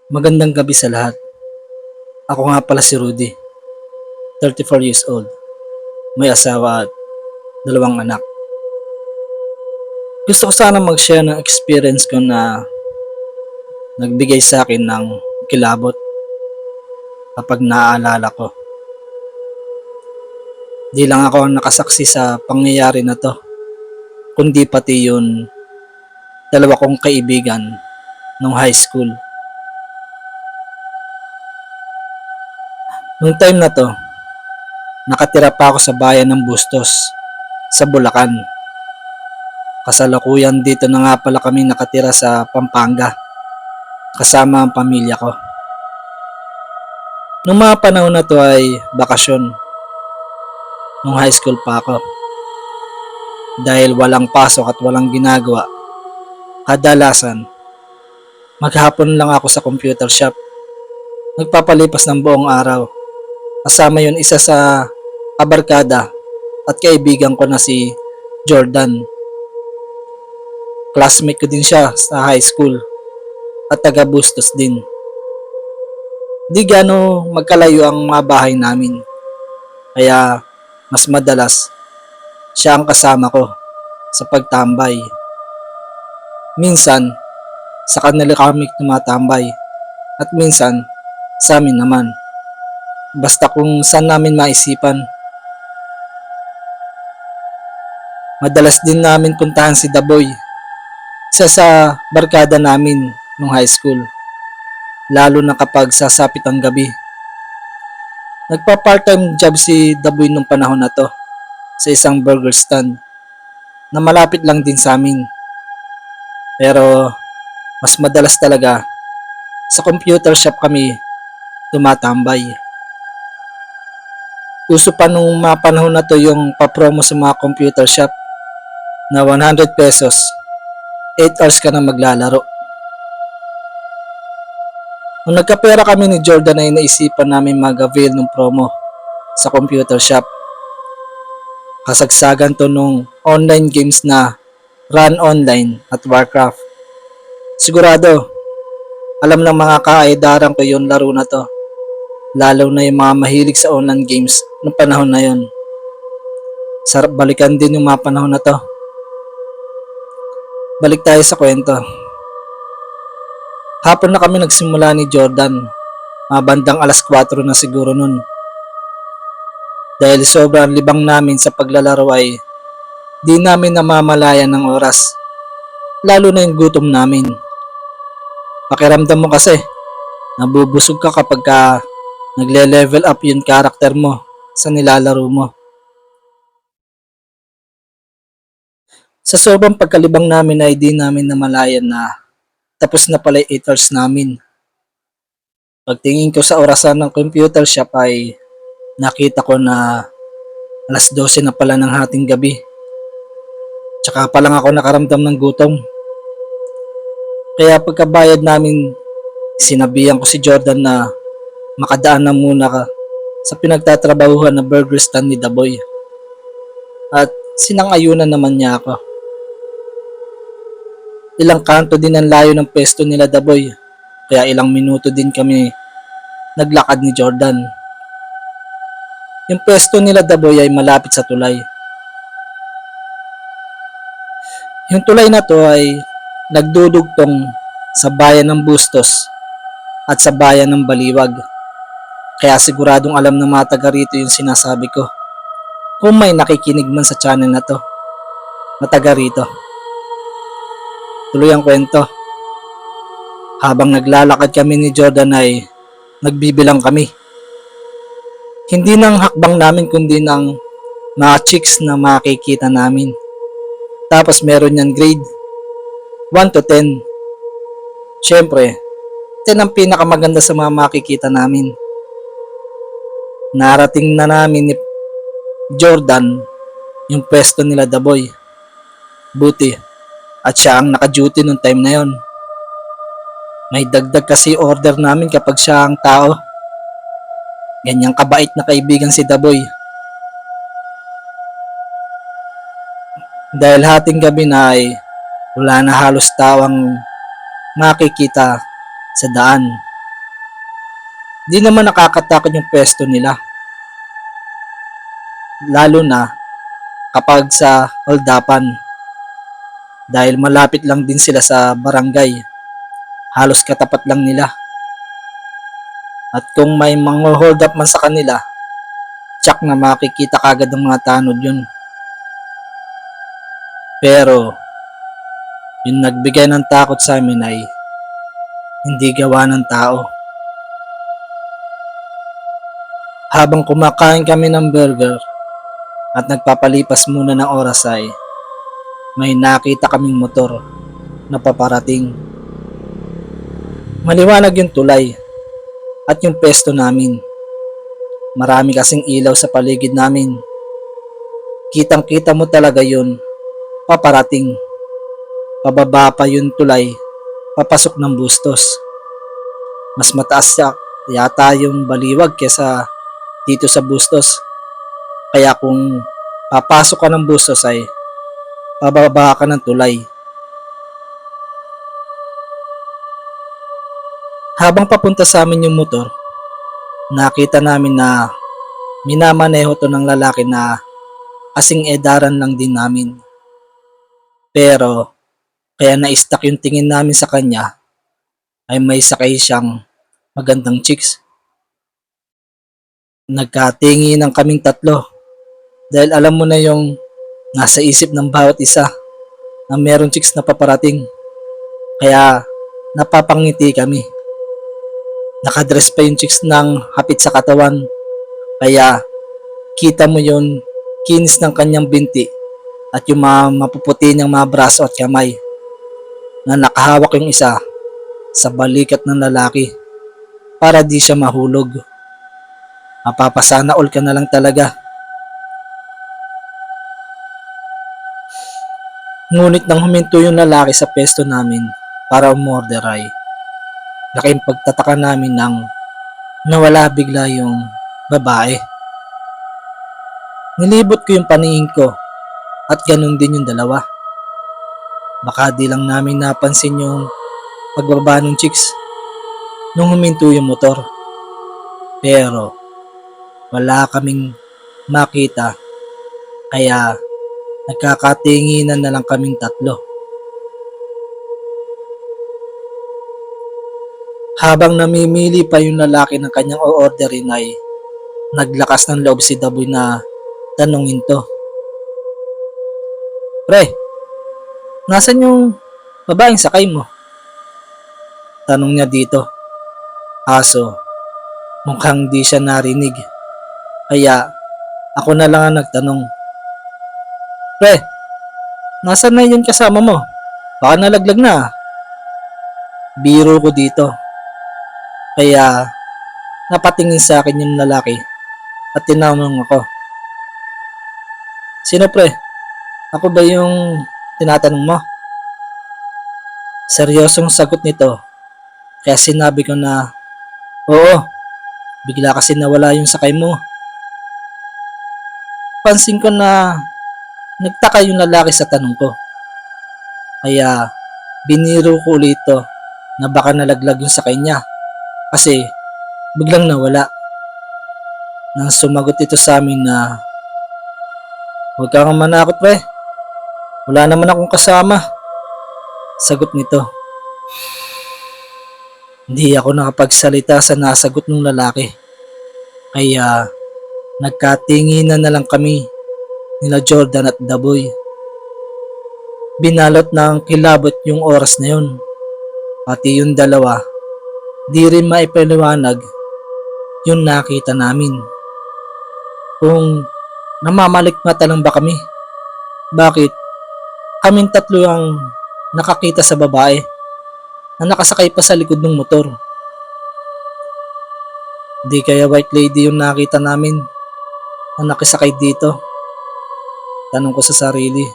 Magandang gabi sa lahat. Ako nga pala si Rudy, 34 years old, may asawa at dalawang anak. Gusto ko sana mag-share ng experience ko na nagbigay sa akin ng kilabot kapag naaalala ko. Di lang ako ang nakasaksi sa pangyayari na to, kundi pati yung dalawa kong kaibigan nung high school. Nung time na to, nakatira pa ako sa bayan ng Bustos, sa Bulacan. Kasalukuyan dito na nga pala kami nakatira sa Pampanga, kasama ang pamilya ko. Nung mga panahon na to ay bakasyon, nung high school pa ako. Dahil walang pasok at walang ginagawa, kadalasan, maghapon lang ako sa computer shop. Nagpapalipas ng buong araw. Kasama yun isa sa kabarkada at kaibigan ko na si Jordan. Classmate ko din siya sa high school at taga Bustos din. Di gaano magkalayo ang mga bahay namin. Kaya mas madalas siya ang kasama ko sa pagtambay. Minsan sa kanila kami tumatambay at minsan sa amin naman. Basta kung saan namin maisipan. Madalas din namin puntahan si Daboy, isa sa barkada namin nung high school, lalo na kapag sasapit ang gabi. Nagpa-part-time job si Daboy nung panahon na to sa isang burger stand na malapit lang din sa amin. Pero mas madalas talaga sa computer shop kami tumatambay. Uso pa nung mga panahon na to yung pa-promo sa mga computer shop na 100 pesos, 8 hours ka na maglalaro. Nung nagkapera kami ni Jordan ay naisipan namin mag-avail ng promo sa computer shop. Kasagsagan to nung online games na Run Online at Warcraft. Sigurado, alam ng mga kaedaran ko yung laro na to. Lalo na yung mga mahilig sa online games noong panahon na yon. Sarap balikan din yung mga panahon na to. Balik tayo sa kwento. Hapon na kami nagsimula ni Jordan. Mga bandang alas 4 na siguro nun. Dahil sobrang libang namin sa paglalaro ay di namin namamalayan ng oras. Lalo na yung gutom namin. Pakiramdam mo kasi, nabubusog ka kapag nagle-level up yung karakter mo sa nilalaro mo. Sa sobrang pagkalibang namin ay di namin namalayan na tapos na pala 8 hours namin. Pagtingin ko sa orasan ng computer shop ay nakita ko na alas 12 na pala ng hating gabi. Tsaka pa lang ako nakaramdam ng gutom. Kaya pagkabayad namin, sinabihan ko si Jordan na makadaan na muna ka sa pinagtatrabahuhan na burger stand ni Daboy. At sinang-ayunan naman niya ako. Ilang kanto din ang layo ng pesto nila Daboy, kaya ilang minuto din kami naglakad ni Jordan. Yung pesto nila Daboy ay malapit sa tulay. Yung tulay na to ay nagdudugtong sa bayan ng Bustos at sa bayan ng Baliwag. Kaya siguradong alam ng mga taga rito yung sinasabi ko. Kung may nakikinig man sa channel na to, na taga rito. Tuloy ang kwento. Habang naglalakad kami ni Jordan ay nagbibilang kami. Hindi ng hakbang namin kundi ng mga chicks na makikita namin. Tapos meron yan grade 1 to 10. Siyempre, 10 ang pinakamaganda sa mga makikita namin. Narating na namin ni Jordan yung pwesto nila Daboy. Buti at siya ang naka-duty nung time na yon. May dagdag kasi order namin kapag siya ang tao. Ganyang kabait na kaibigan si Daboy. Dahil hating gabi na ay wala na halos tao ang makikita sa daan. Di naman nakakatakot yung pwesto nila, lalo na kapag sa holdapan dahil malapit lang din sila sa barangay, halos katapat lang nila. At kung may mga hold up man sa kanila, tsak na makikita kagad ng mga tanod yun. Pero yung nagbigay ng takot sa amin ay hindi gawa ng tao. Habang kumakain kami ng burger at nagpapalipas muna ng oras ay may nakita kaming motor na paparating. Maliwanag yung tulay at yung pesto namin. Marami kasing ilaw sa paligid namin. Kitang kita mo talaga yun, paparating. Pababa pa yung tulay, papasok ng Bustos. Mas mataas yata yung baliwag kesa dito sa Bustos. Kaya kung papasok ka ng Bustos ay pababa ka ng tulay. Habang papunta sa amin yung motor, nakita namin na minamaneho to ng lalaki na kasing edaran lang din namin. Pero kaya na-stuck yung tingin namin sa kanya ay may sakay siyang magandang chicks. Nagkatingi ng kaming tatlo dahil alam mo na yung nasa isip ng bawat isa na merong chicks na paparating. Kaya napapangiti kami. Nakadress pa yung chicks ng hapit sa katawan. Kaya kita mo yung kinis ng kanyang binti at yung mga mapuputi niyang mga braso at kamay na nakahawak yung isa sa balikat ng lalaki para di siya mahulog. Mapapasana all ka na lang talaga. Ngunit nang huminto yung lalaki sa pesto namin para umorder ay laking pagtataka namin nang nawala bigla yung babae. Nilibot ko yung paningin ko at ganun din yung dalawa. Baka di lang namin napansin yung pagbaba ng chicks nung huminto yung motor. Pero wala kaming makita kaya nagkakatinginan na lang kaming tatlo. Habang namimili pa yung lalaki ng kanyang o-orderin ay naglakas ng loob si Daboy na tanungin to. Pre, nasan yung babaeng sakay mo? Tanong niya dito. Kaso, mukhang di siya narinig. Kaya, ako na lang ang nagtanong. Pre, nasan na yun kasama mo? Baka nalaglag na. Biro ko dito. Kaya, napatingin sa akin yung lalaki at tinanong ako. Sino pre? Ako ba yung tinatanong mo? Seryosong sagot nito. Kaya sinabi ko na, oo, bigla kasi nawala yung sakay mo. Pansin ko na nagtaka yung lalaki sa tanong ko. Kaya biniro ko ulit ito na baka nalaglag yung sakay niya. Kasi biglang nawala. Nang sumagot ito sa amin na, huwag kang manakot pre. Wala naman akong kasama. Sagot nito. Hindi ako nakapagsalita sa nasagot ng lalaki. Kaya nagkatinginan na lang kami nila Jordan at Daboy. Binalot ng kilabot yung oras na yun. Pati yung dalawa, di rin maipaliwanag yung nakita namin. Kung namamalikmata lang ba kami? Bakit kaming tatlo ang nakakita sa babae na nakasakay pa sa likod ng motor? Di kaya white lady yung nakita namin na nakisakay dito? Tanong ko sa sarili.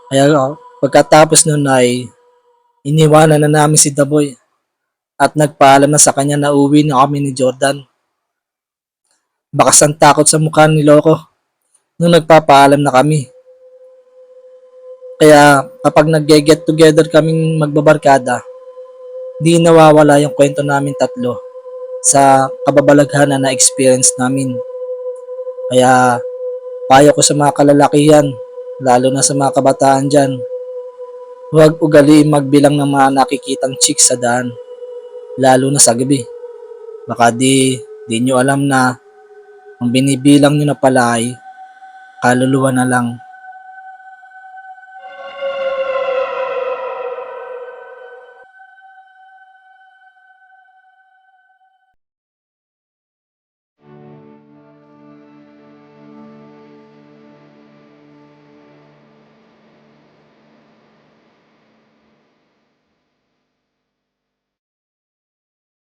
Kaya pagkatapos nun ay iniwanan na namin si Daboy at nagpaalam na sa kanya na uwi na kami ni Jordan. Bakas ang takot sa mukha ni Loco nung nagpapaalam na kami. Kaya kapag nag-get together kaming magbabarkada, di nawawala yung kwento namin tatlo sa kababalaghan na experience namin. Kaya payo ko sa mga kalalakihan, lalo na sa mga kabataan dyan, huwag ugaliin magbilang ng mga nakikitang chicks sa daan, lalo na sa gabi. Baka di nyo alam na ang binibilang nyo na pala ay kaluluwa na lang